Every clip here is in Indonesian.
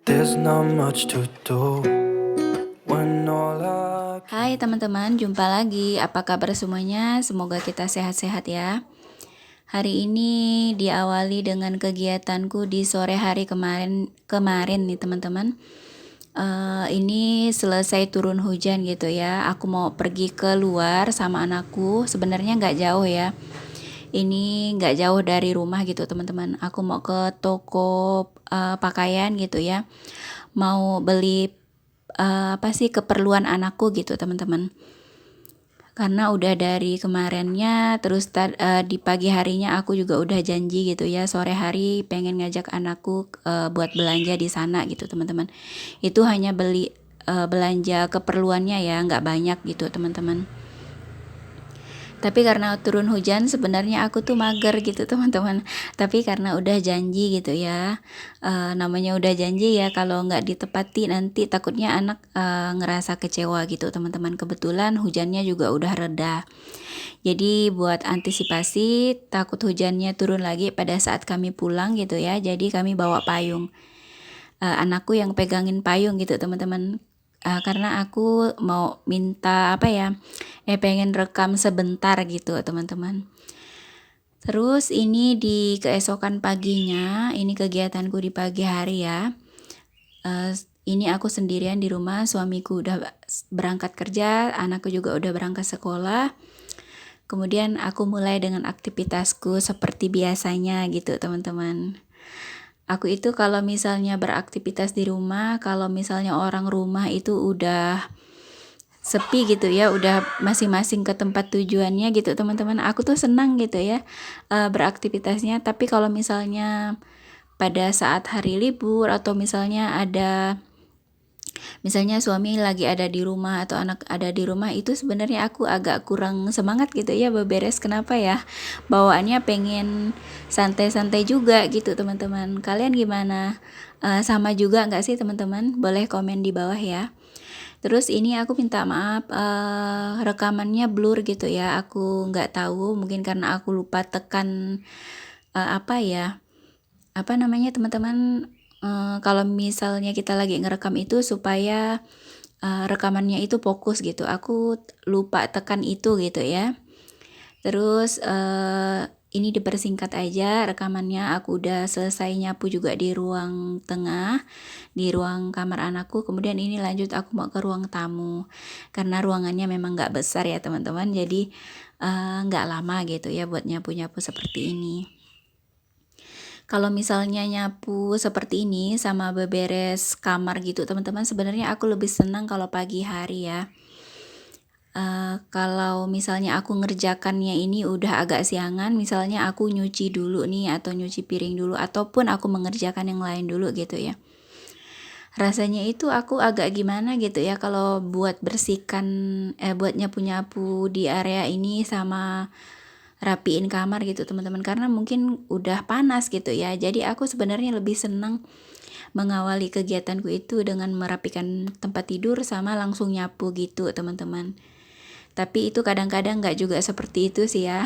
There's not much to do when all I Hai teman-teman, jumpa lagi. Apa kabar semuanya? Semoga kita sehat-sehat ya. Hari ini diawali dengan kegiatanku di sore hari kemarin nih teman-teman. Ini selesai turun hujan gitu ya. Aku mau pergi keluar sama anakku. Sebenarnya nggak jauh ya. Ini nggak jauh dari rumah gitu teman-teman. Aku mau ke toko pakaian gitu ya. Mau beli apa sih keperluan anakku gitu teman-teman. Karena udah dari kemarinnya terus di pagi harinya aku juga udah janji gitu ya, sore hari pengen ngajak anakku buat belanja di sana gitu teman-teman. Itu hanya beli belanja keperluannya ya, nggak banyak gitu teman-teman. Tapi karena turun hujan sebenarnya aku tuh mager gitu teman-teman. Tapi karena udah janji gitu ya, namanya udah janji ya, kalau nggak ditepati nanti takutnya anak ngerasa kecewa gitu teman-teman. Kebetulan hujannya juga udah reda. Jadi buat antisipasi takut hujannya turun lagi pada saat kami pulang gitu ya, jadi kami bawa payung. Anakku yang pegangin payung gitu teman-teman. Karena aku mau minta apa ya, pengen rekam sebentar gitu teman-teman. Terus ini di keesokan paginya, ini kegiatanku di pagi hari ya. Ini aku sendirian di rumah, suamiku udah berangkat kerja, anakku juga udah berangkat sekolah. Kemudian aku mulai dengan aktivitasku seperti biasanya gitu teman-teman. Aku itu kalau misalnya beraktivitas di rumah, kalau misalnya orang rumah itu udah sepi gitu ya, udah masing-masing ke tempat tujuannya gitu teman-teman. Aku tuh senang gitu ya beraktivitasnya. Tapi kalau misalnya pada saat hari libur atau misalnya suami lagi ada di rumah atau anak ada di rumah, itu sebenarnya aku agak kurang semangat gitu ya beberes. Kenapa ya? Bawaannya pengen santai-santai juga gitu teman-teman. Kalian gimana? Sama juga nggak sih teman-teman? Boleh komen di bawah ya. Terus ini aku minta maaf, rekamannya blur gitu ya. Aku nggak tahu, mungkin karena aku lupa tekan apa ya? Apa namanya teman-teman? Kalau misalnya kita lagi ngerekam itu supaya rekamannya itu fokus gitu. Aku lupa tekan itu gitu ya. Terus ini dipersingkat aja rekamannya. Aku udah selesai nyapu juga di ruang tengah, di ruang kamar anakku. Kemudian ini lanjut aku mau ke ruang tamu. Karena ruangannya memang nggak besar ya teman-teman. Jadi nggak lama gitu ya buat nyapu-nyapu seperti ini. Kalau misalnya nyapu seperti ini sama beberes kamar gitu teman-teman, sebenarnya aku lebih senang kalau pagi hari ya. Kalau misalnya aku ngerjakannya ini udah agak siangan, misalnya aku nyuci dulu nih atau nyuci piring dulu ataupun aku mengerjakan yang lain dulu gitu ya. Rasanya itu aku agak gimana gitu ya kalau buat bersihkan buat nyapu-nyapu di area ini sama rapiin kamar gitu teman-teman, karena mungkin udah panas gitu ya. Jadi aku sebenarnya lebih senang mengawali kegiatanku itu dengan merapikan tempat tidur sama langsung nyapu gitu teman-teman. Tapi itu kadang-kadang nggak juga seperti itu sih ya.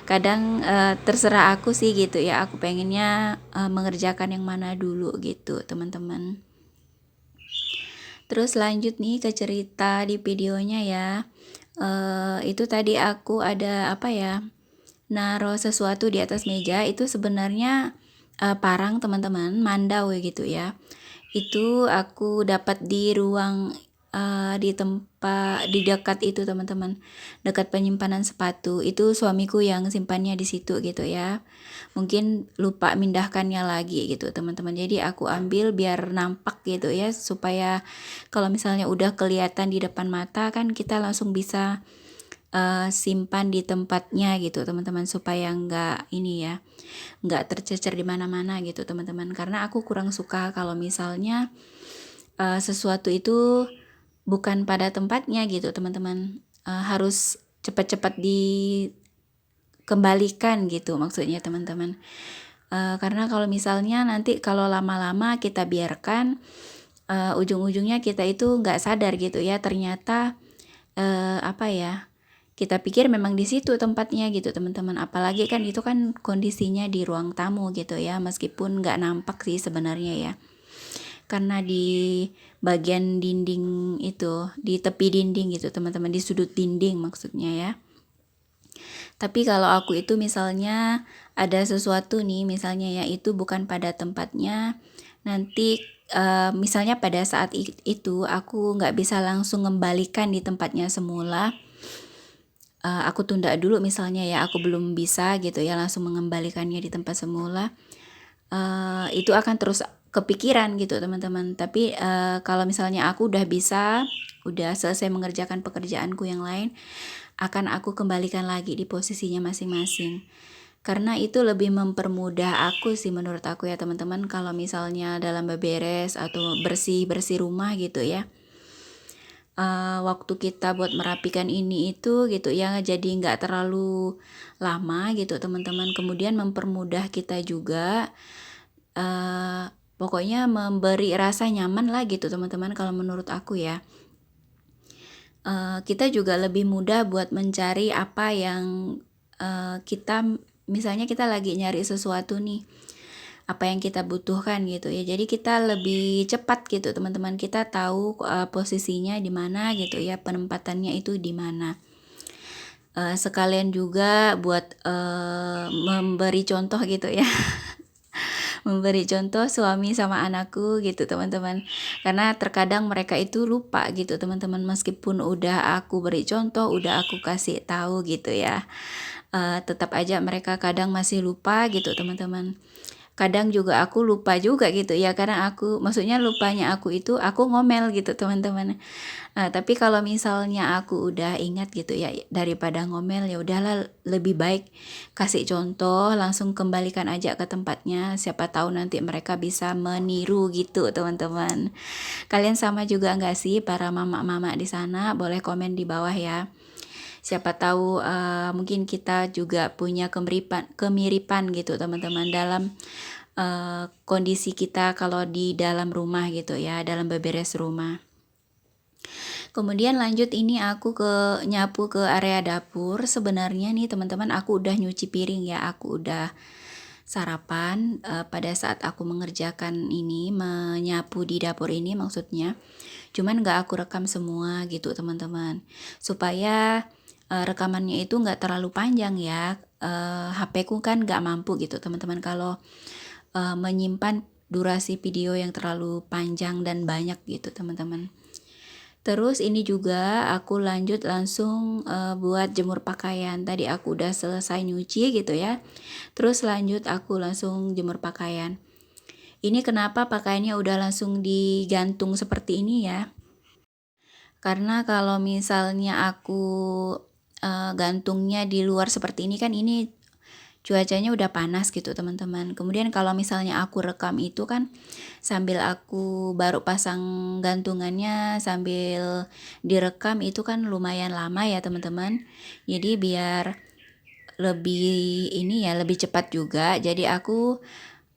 Kadang terserah aku sih gitu ya, aku pengennya mengerjakan yang mana dulu gitu teman-teman. Terus lanjut nih ke cerita di videonya ya. Itu tadi aku ada apa ya, naruh sesuatu di atas meja. Itu sebenarnya parang teman-teman, mandau gitu ya. Itu aku dapat di ruang di tempat di dekat itu teman-teman, dekat penyimpanan sepatu. Itu suamiku yang simpannya di situ gitu ya. Mungkin lupa mindahkannya lagi gitu teman-teman. Jadi aku ambil biar nampak gitu ya, supaya kalau misalnya udah kelihatan di depan mata kan kita langsung bisa simpan di tempatnya gitu teman-teman, supaya nggak tercecer di mana-mana gitu teman-teman. Karena aku kurang suka kalau misalnya sesuatu itu bukan pada tempatnya gitu teman-teman. Harus cepat-cepat dikembalikan gitu maksudnya teman-teman. Karena kalau misalnya nanti kalau lama-lama kita biarkan, ujung-ujungnya kita itu nggak sadar gitu ya, ternyata apa ya, kita pikir memang di situ tempatnya gitu teman-teman. Apalagi kan itu kan kondisinya di ruang tamu gitu ya, meskipun nggak nampak sih sebenarnya ya. karena di bagian dinding itu, di tepi dinding gitu teman-teman, di sudut dinding maksudnya ya. Tapi kalau aku itu misalnya ada sesuatu nih, misalnya ya itu bukan pada tempatnya, nanti misalnya pada saat itu aku nggak bisa langsung ngembalikan di tempatnya semula. Aku tunda dulu misalnya ya, aku belum bisa gitu ya langsung mengembalikannya di tempat semula. Itu akan terus kepikiran gitu teman-teman. Tapi kalau misalnya aku udah bisa, udah selesai mengerjakan pekerjaanku yang lain, akan aku kembalikan lagi di posisinya masing-masing. Karena itu lebih mempermudah aku sih menurut aku ya teman-teman, kalau misalnya dalam beberes atau bersih-bersih rumah gitu ya. Waktu kita buat merapikan ini itu gitu ya, jadi nggak terlalu lama gitu teman-teman. Kemudian mempermudah kita juga, pokoknya memberi rasa nyaman lah gitu teman-teman kalau menurut aku ya. Kita juga lebih mudah buat mencari apa yang kita, misalnya kita lagi nyari sesuatu nih, apa yang kita butuhkan gitu ya. Jadi kita lebih cepat gitu teman-teman, kita tahu posisinya di mana gitu ya, penempatannya itu di mana. Sekalian juga buat memberi contoh gitu ya. Memberi contoh suami sama anakku gitu teman-teman, karena terkadang mereka itu lupa gitu teman-teman, meskipun udah aku beri contoh, udah aku kasih tahu gitu ya, tetap aja mereka kadang masih lupa gitu teman-teman. Kadang juga aku lupa juga gitu ya, karena aku maksudnya lupanya aku itu aku ngomel gitu teman-teman. Tapi kalau misalnya aku udah ingat gitu ya, daripada ngomel ya udahlah, lebih baik kasih contoh, langsung kembalikan aja ke tempatnya, siapa tahu nanti mereka bisa meniru gitu teman-teman. Kalian sama juga nggak sih para mama-mama di sana? Boleh komen di bawah ya. Siapa tahu mungkin kita juga punya kemiripan gitu teman-teman dalam kondisi kita kalau di dalam rumah gitu ya, dalam beberes rumah. Kemudian lanjut ini aku nyapu ke area dapur. Sebenarnya nih teman-teman, aku udah nyuci piring ya, aku udah sarapan pada saat aku mengerjakan ini, menyapu di dapur ini maksudnya. Cuman nggak aku rekam semua gitu teman-teman, supaya rekamannya itu nggak terlalu panjang ya. HP ku kan nggak mampu gitu teman-teman kalau menyimpan durasi video yang terlalu panjang dan banyak gitu teman-teman. Terus ini juga aku lanjut langsung buat jemur pakaian. Tadi aku udah selesai nyuci gitu ya. Terus lanjut aku langsung jemur pakaian. Ini kenapa pakaiannya udah langsung digantung seperti ini ya? Karena kalau misalnya aku gantungnya di luar seperti ini kan, ini cuacanya udah panas gitu teman-teman. Kemudian kalau misalnya aku rekam itu kan sambil aku baru pasang gantungannya, sambil direkam itu kan lumayan lama ya teman-teman. Jadi biar lebih ini ya, lebih cepat juga. Jadi aku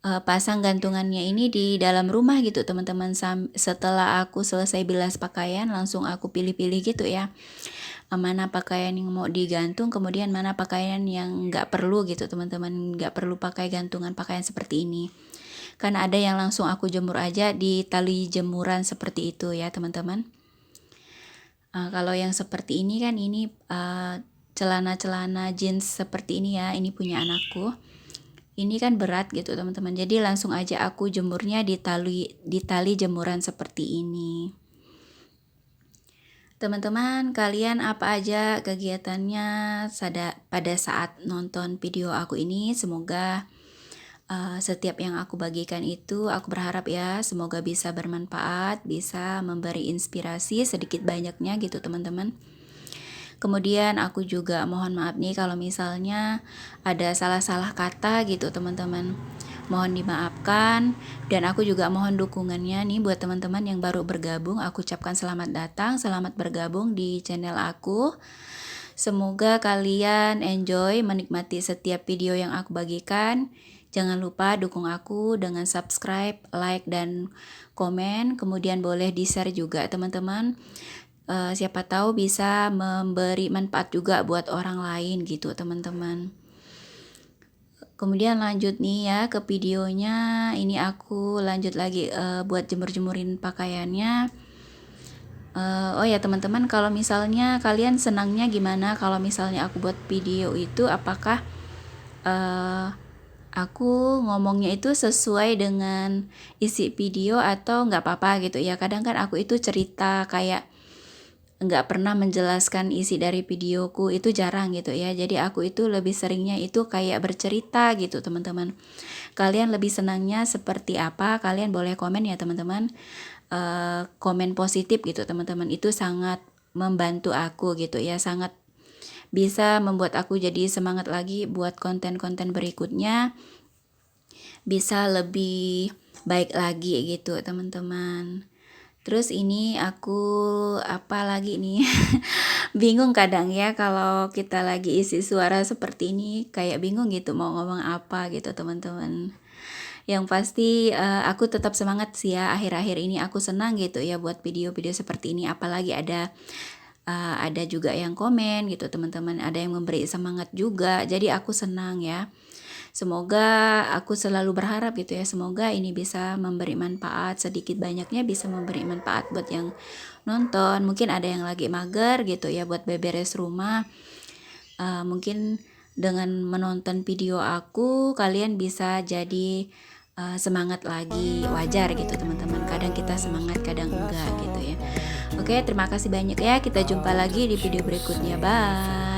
pasang gantungannya ini di dalam rumah gitu teman-teman. Setelah aku selesai bilas pakaian, langsung aku pilih-pilih gitu ya, mana pakaian yang mau digantung, kemudian mana pakaian yang nggak perlu gitu teman-teman, nggak perlu pakai gantungan pakaian seperti ini. Kan ada yang langsung aku jemur aja di tali jemuran seperti itu ya teman-teman. Kalau yang seperti ini kan, ini celana-celana jeans seperti ini ya, ini punya anakku. Ini kan berat gitu teman-teman, jadi langsung aja aku jemurnya di tali jemuran seperti ini. Teman-teman, kalian apa aja kegiatannya pada saat nonton video aku ini? Semoga setiap yang aku bagikan itu, aku berharap ya semoga bisa bermanfaat, bisa memberi inspirasi sedikit banyaknya gitu teman-teman. Kemudian aku juga mohon maaf nih kalau misalnya ada salah-salah kata gitu teman-teman. Mohon dimaafkan, dan aku juga mohon dukungannya nih buat teman-teman yang baru bergabung. Aku ucapkan selamat datang, selamat bergabung di channel aku. Semoga kalian enjoy menikmati setiap video yang aku bagikan. Jangan lupa dukung aku dengan subscribe, like, dan komen. Kemudian boleh di-share juga teman-teman. Siapa tahu bisa memberi manfaat juga buat orang lain gitu teman-teman. Kemudian lanjut nih ya ke videonya. Ini aku lanjut lagi buat jemur-jemurin pakaiannya. Oh ya teman-teman, kalau misalnya kalian senangnya gimana kalau misalnya aku buat video itu, apakah aku ngomongnya itu sesuai dengan isi video atau nggak apa-apa gitu ya. Kadang kan aku itu cerita kayak nggak pernah menjelaskan isi dari videoku, itu jarang gitu ya. Jadi aku itu lebih seringnya itu kayak bercerita gitu teman-teman. Kalian lebih senangnya seperti apa? Kalian boleh komen ya teman-teman. Komen positif gitu teman-teman, itu sangat membantu aku gitu ya, sangat bisa membuat aku jadi semangat lagi buat konten-konten berikutnya, bisa lebih baik lagi gitu teman-teman. Terus ini aku apa lagi nih? Bingung kadang ya kalau kita lagi isi suara seperti ini, kayak bingung gitu mau ngomong apa gitu teman-teman. Yang pasti aku tetap semangat sih ya, akhir-akhir ini aku senang gitu ya buat video-video seperti ini, apalagi ada juga yang komen gitu teman-teman, ada yang memberi semangat juga, jadi aku senang ya. Semoga aku selalu berharap gitu ya, semoga ini bisa memberi manfaat, sedikit banyaknya bisa memberi manfaat buat yang nonton. Mungkin ada yang lagi mager gitu ya buat beberes rumah, mungkin dengan menonton video aku kalian bisa jadi semangat lagi. Wajar gitu teman-teman, kadang kita semangat kadang enggak gitu ya. Oke, terima kasih banyak ya, kita jumpa lagi di video berikutnya, bye.